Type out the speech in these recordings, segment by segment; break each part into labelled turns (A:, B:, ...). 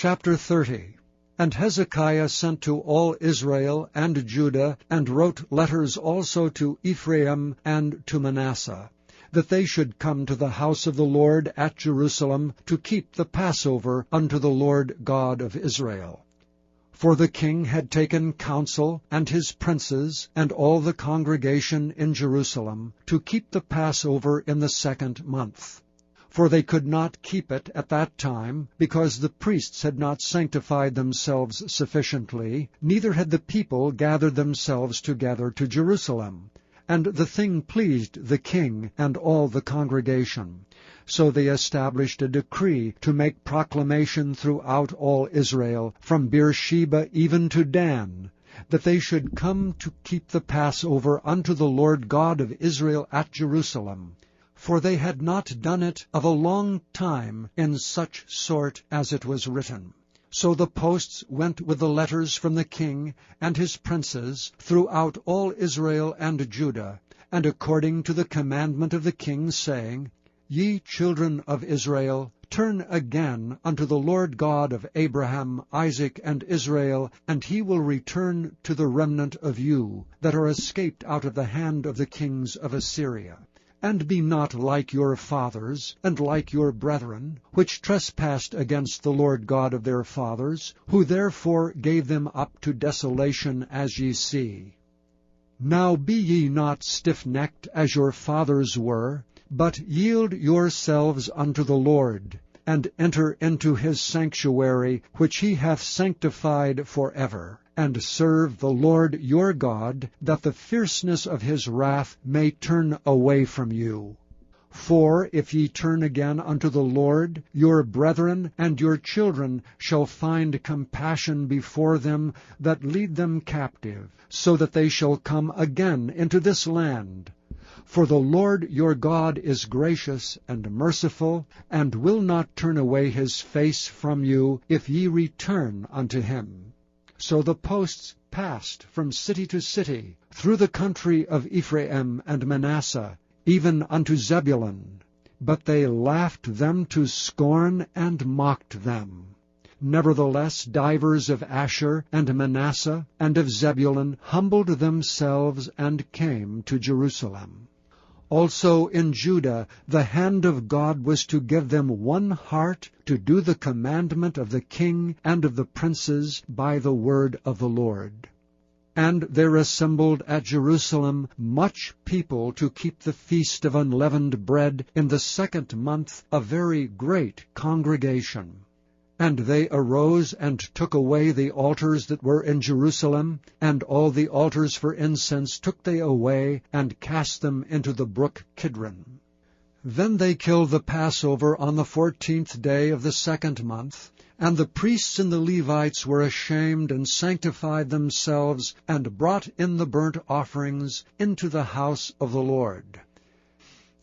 A: Chapter 30. And Hezekiah sent to all Israel and Judah, and wrote letters also to Ephraim and to Manasseh, that they should come to the house of the Lord at Jerusalem to keep the Passover unto the Lord God of Israel. For the king had taken counsel, and his princes, and all the congregation in Jerusalem, to keep the Passover in the 2nd month. For they could not keep it at that time, because the priests had not sanctified themselves sufficiently, neither had the people gathered themselves together to Jerusalem. And the thing pleased the king and all the congregation. So they established a decree to make proclamation throughout all Israel, from Beersheba even to Dan, that they should come to keep the Passover unto the Lord God of Israel at Jerusalem. For they had not done it of a long time in such sort as it was written. So the posts went with the letters from the king and his princes throughout all Israel and Judah, and according to the commandment of the king, saying, Ye children of Israel, turn again unto the Lord God of Abraham, Isaac, and Israel, and he will return to the remnant of you, that are escaped out of the hand of the kings of Assyria. And be not like your fathers, and like your brethren, which trespassed against the Lord God of their fathers, who therefore gave them up to desolation, as ye see. Now be ye not stiff-necked as your fathers were, but yield yourselves unto the Lord, and enter into his sanctuary, which he hath sanctified forever, and serve the Lord your God, that the fierceness of his wrath may turn away from you. For if ye turn again unto the Lord, your brethren and your children shall find compassion before them that lead them captive, so that they shall come again into this land. For the Lord your God is gracious and merciful, and will not turn away his face from you, if ye return unto him. So the posts passed from city to city, through the country of Ephraim and Manasseh, even unto Zebulun. But they laughed them to scorn, and mocked them. Nevertheless divers of Asher and Manasseh and of Zebulun humbled themselves, and came to Jerusalem. Also in Judah the hand of God was to give them one heart to do the commandment of the king and of the princes by the word of the Lord. And there assembled at Jerusalem much people to keep the feast of unleavened bread in the 2nd month, a very great congregation. And they arose and took away the altars that were in Jerusalem, and all the altars for incense took they away, and cast them into the brook Kidron. Then they killed the Passover on the 14th day of the 2nd month, and the priests and the Levites were ashamed, and sanctified themselves, and brought in the burnt offerings into the house of the Lord.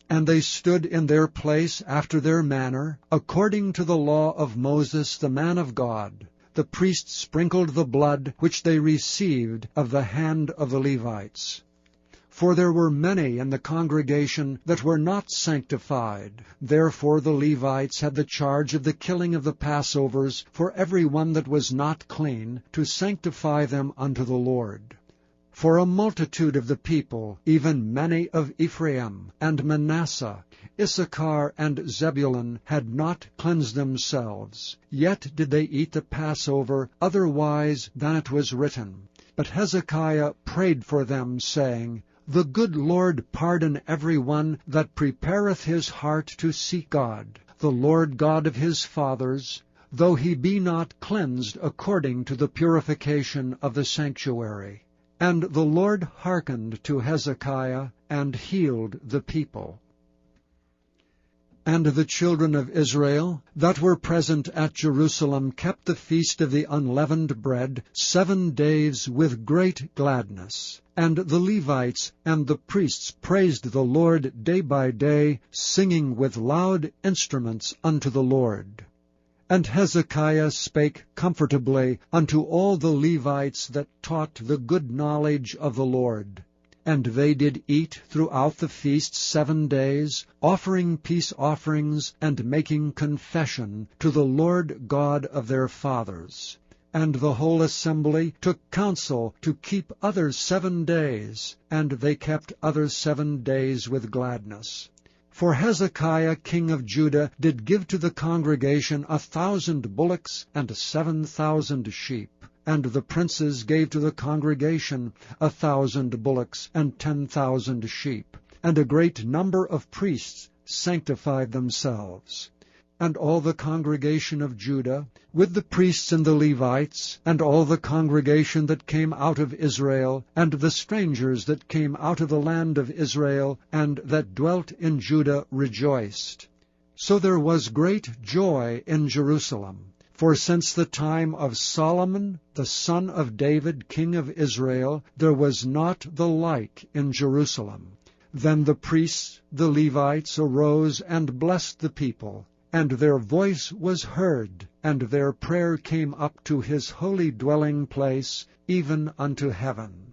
A: And they stood in their place after their manner, according to the law of Moses the man of God. The priests sprinkled the blood which they received of the hand of the Levites. For there were many in the congregation that were not sanctified. Therefore the Levites had the charge of the killing of the Passovers for every one that was not clean, to sanctify them unto the Lord. For a multitude of the people, even many of Ephraim and Manasseh, Issachar and Zebulun, had not cleansed themselves, yet did they eat the Passover otherwise than it was written. But Hezekiah prayed for them, saying, The good Lord pardon every one that prepareth his heart to seek God, the Lord God of his fathers, though he be not cleansed according to the purification of the sanctuary. And the Lord hearkened to Hezekiah, and healed the people. And the children of Israel that were present at Jerusalem kept the feast of the unleavened bread 7 days with great gladness. And the Levites and the priests praised the Lord day by day, singing with loud instruments unto the Lord. And Hezekiah spake comfortably unto all the Levites that taught the good knowledge of the Lord. And they did eat throughout the feast 7 days, offering peace offerings, and making confession to the Lord God of their fathers. And the whole assembly took counsel to keep other 7 days, and they kept other 7 days with gladness. For Hezekiah king of Judah did give to the congregation 1,000 bullocks and 7,000 sheep. And the princes gave to the congregation 1,000 bullocks and 10,000 sheep. And a great number of priests sanctified themselves. And all the congregation of Judah, with the priests and the Levites, and all the congregation that came out of Israel, and the strangers that came out of the land of Israel, and that dwelt in Judah, rejoiced. So there was great joy in Jerusalem. For since the time of Solomon, the son of David, king of Israel, there was not the like in Jerusalem. Then the priests, the Levites, arose and blessed the people. And their voice was heard, and their prayer came up to his holy dwelling place, even unto heaven.